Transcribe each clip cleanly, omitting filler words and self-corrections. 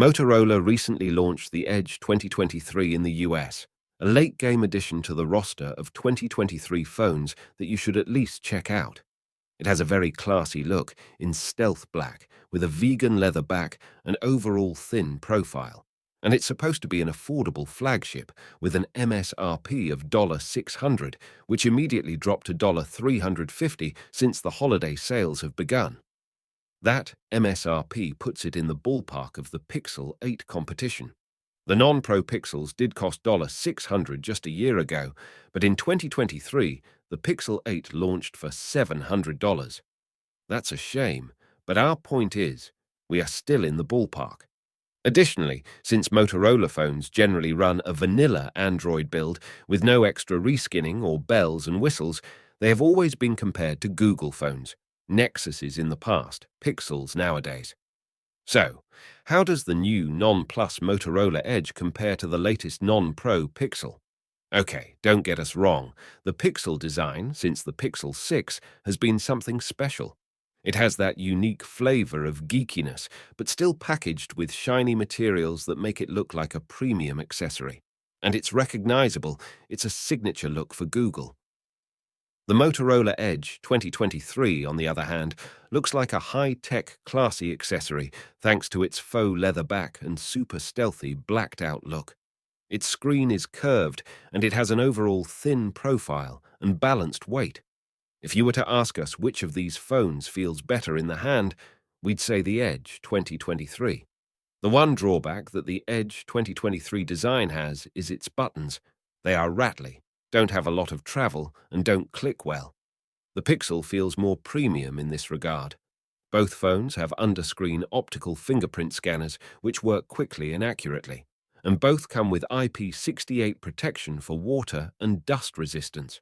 Motorola recently launched the Edge 2023 in the US, a late-game addition to the roster of 2023 phones that you should at least check out. It has a very classy look in stealth black with a vegan leather back and overall thin profile. And it's supposed to be an affordable flagship with an MSRP of $600, which immediately dropped to $350 since the holiday sales have begun. That MSRP puts it in the ballpark of the Pixel 8 competition. The non-Pro Pixels did cost $600 just a year ago, but in 2023, the Pixel 8 launched for $700. That's a shame, but our point is, we are still in the ballpark. Additionally, since Motorola phones generally run a vanilla Android build with no extra reskinning or bells and whistles, they have always been compared to Google phones, Nexuses in the past, Pixels nowadays. So, how does the new non-Plus Motorola Edge compare to the latest non-Pro Pixel? Okay, don't get us wrong. The Pixel design, since the Pixel 6, has been something special. It has that unique flavor of geekiness, but still packaged with shiny materials that make it look like a premium accessory. And it's recognizable. It's a signature look for Google. The Motorola Edge 2023, on the other hand, looks like a high-tech, classy accessory thanks to its faux leather back and super stealthy, blacked-out look. Its screen is curved, and it has an overall thin profile and balanced weight. If you were to ask us which of these phones feels better in the hand, we'd say the Edge 2023. The one drawback that the Edge 2023 design has is its buttons. They are rattly, don't have a lot of travel, and don't click well. The Pixel feels more premium in this regard. Both phones have under-screen optical fingerprint scanners which work quickly and accurately, and both come with IP68 protection for water and dust resistance.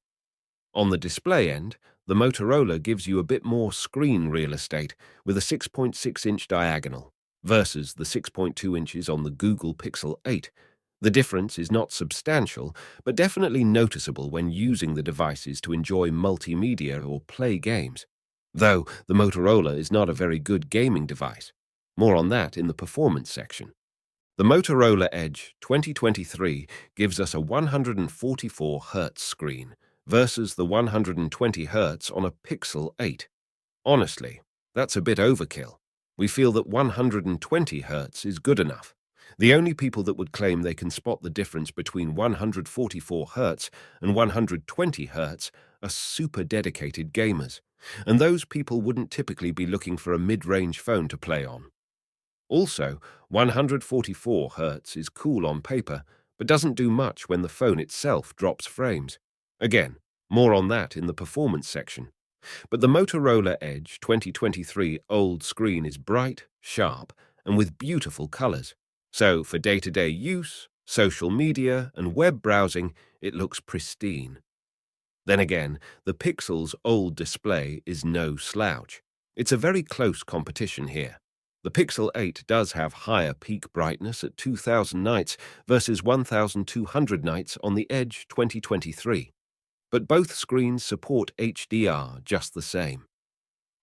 On the display end, the Motorola gives you a bit more screen real estate with a 6.6-inch diagonal versus the 6.2 inches on the Google Pixel 8. The difference is not substantial, but definitely noticeable when using the devices to enjoy multimedia or play games. Though the Motorola is not a very good gaming device. More on that in the performance section. The Motorola Edge 2023 gives us a 144 Hz screen versus the 120 Hz on a Pixel 8. Honestly, that's a bit overkill. We feel that 120 Hz is good enough. The only people that would claim they can spot the difference between 144 Hz and 120 Hz are super dedicated gamers, and those people wouldn't typically be looking for a mid-range phone to play on. Also, 144 Hz is cool on paper, but doesn't do much when the phone itself drops frames. Again, more on that in the performance section. But the Motorola Edge 2023 OLED screen is bright, sharp, and with beautiful colors. So for day-to-day use, social media, and web browsing, it looks pristine. Then again, the Pixel's OLED display is no slouch. It's a very close competition here. The Pixel 8 does have higher peak brightness at 2000 nits versus 1200 nits on the Edge 2023. But both screens support HDR just the same.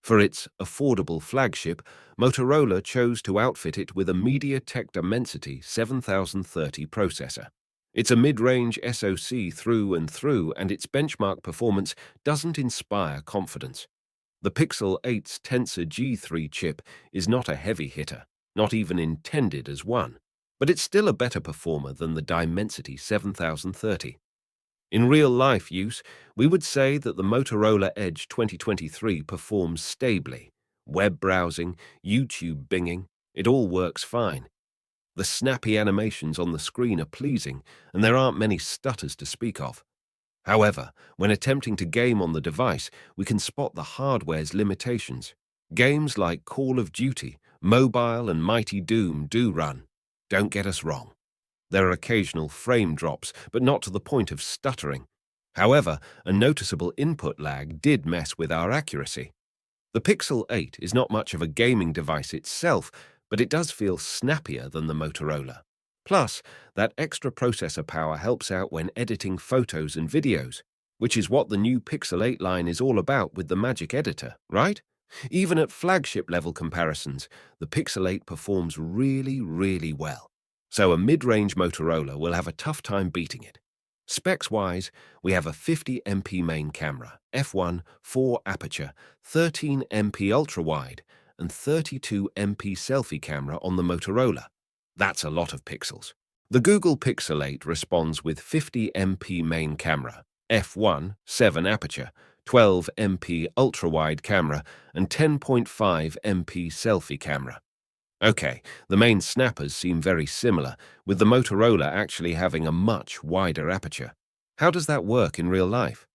For its affordable flagship, Motorola chose to outfit it with a MediaTek Dimensity 7030 processor. It's a mid-range SoC through and through, and its benchmark performance doesn't inspire confidence. The Pixel 8's Tensor G3 chip is not a heavy hitter, not even intended as one, but it's still a better performer than the Dimensity 7030. In real-life use, we would say that the Motorola Edge 2023 performs stably. Web browsing, YouTube binging, it all works fine. The snappy animations on the screen are pleasing, and there aren't many stutters to speak of. However, when attempting to game on the device, we can spot the hardware's limitations. Games like Call of Duty, Mobile, and Mighty Doom do run. Don't get us wrong. There are occasional frame drops, but not to the point of stuttering. However, a noticeable input lag did mess with our accuracy. The Pixel 8 is not much of a gaming device itself, but it does feel snappier than the Motorola. Plus, that extra processor power helps out when editing photos and videos, which is what the new Pixel 8 line is all about with the Magic Editor, right? Even at flagship-level comparisons, the Pixel 8 performs really well. So a mid-range Motorola will have a tough time beating it. Specs-wise, we have a 50MP main camera, f1 4 aperture, 13MP ultra-wide, and 32MP selfie camera on the Motorola. That's a lot of pixels. The Google Pixel 8 responds with 50MP main camera, f1 7 aperture, 12MP ultra-wide camera, and 10.5MP selfie camera. Okay, the main snappers seem very similar, with the Motorola actually having a much wider aperture. How does that work in real life?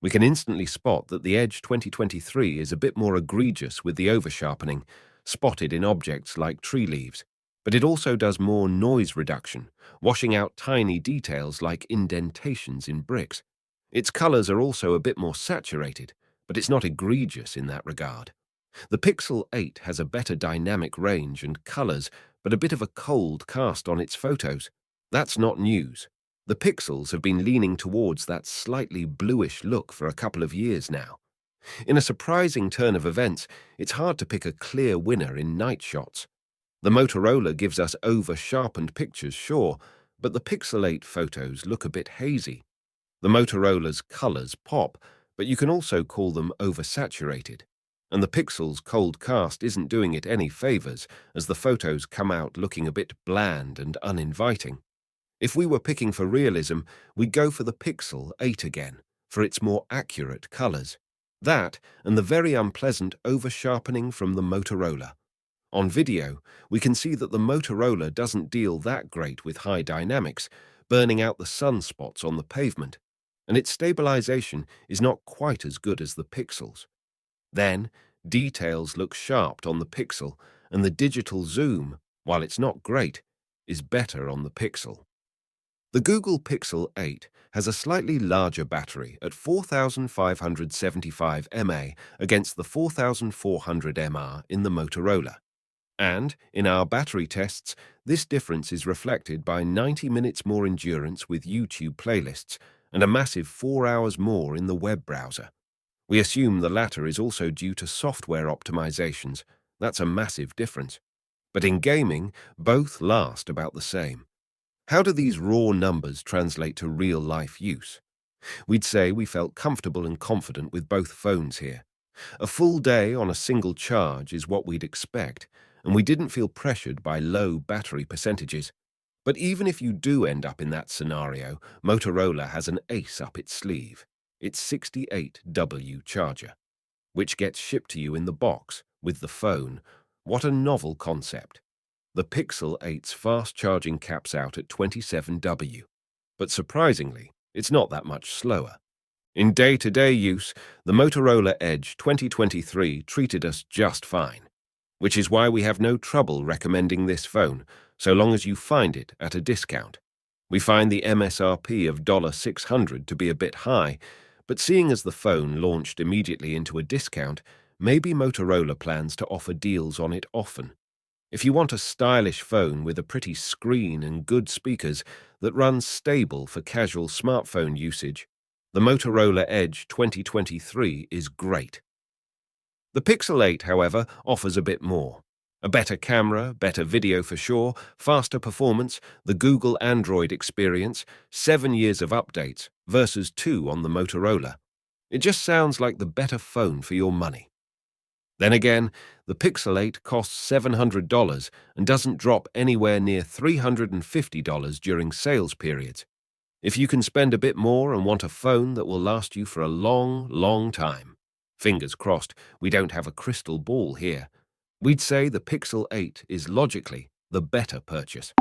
We can instantly spot that the Edge 2023 is a bit more egregious with the oversharpening, spotted in objects like tree leaves. But it also does more noise reduction, washing out tiny details like indentations in bricks. Its colors are also a bit more saturated, but it's not egregious in that regard. The Pixel 8 has a better dynamic range and colors, but a bit of a cold cast on its photos. That's not news. The Pixels have been leaning towards that slightly bluish look for a couple of years now. In a surprising turn of events, it's hard to pick a clear winner in night shots. The Motorola gives us over-sharpened pictures, sure, but the Pixel 8 photos look a bit hazy. The Motorola's colors pop, but you can also call them oversaturated. And the Pixel's cold cast isn't doing it any favors, as the photos come out looking a bit bland and uninviting. If we were picking for realism, we'd go for the Pixel 8 again, for its more accurate colors. That, and the very unpleasant over-sharpening from the Motorola. On video, we can see that the Motorola doesn't deal that great with high dynamics, burning out the sunspots on the pavement, and its stabilization is not quite as good as the Pixel's. Then, details look sharp on the Pixel, and the digital zoom, while it's not great, is better on the Pixel. The Google Pixel 8 has a slightly larger battery at 4575 mAh against the 4400 mAh in the Motorola. And, in our battery tests, this difference is reflected by 90 minutes more endurance with YouTube playlists and a massive 4 hours more in the web browser. We assume the latter is also due to software optimizations. That's a massive difference. But in gaming, both last about the same. How do these raw numbers translate to real-life use? We'd say we felt comfortable and confident with both phones here. A full day on a single charge is what we'd expect, and we didn't feel pressured by low battery percentages. But even if you do end up in that scenario, Motorola has an ace up its sleeve, its 68W charger, which gets shipped to you in the box with the phone. What a novel concept. The Pixel 8's fast charging caps out at 27W, but surprisingly, it's not that much slower. In day-to-day use, the Motorola Edge 2023 treated us just fine, which is why we have no trouble recommending this phone, so long as you find it at a discount. We find the MSRP of $600 to be a bit high, but seeing as the phone launched immediately into a discount, maybe Motorola plans to offer deals on it often. If you want a stylish phone with a pretty screen and good speakers that runs stable for casual smartphone usage, the Motorola Edge 2023 is great. The Pixel 8, however, offers a bit more. A better camera, better video for sure, faster performance, the Google Android experience, 7 years of updates versus 2 on the Motorola. It just sounds like the better phone for your money. Then again, the Pixel 8 costs $700 and doesn't drop anywhere near $350 during sales periods. If you can spend a bit more and want a phone that will last you for a long time, fingers crossed we don't have a crystal ball here, we'd say the Pixel 8 is logically the better purchase.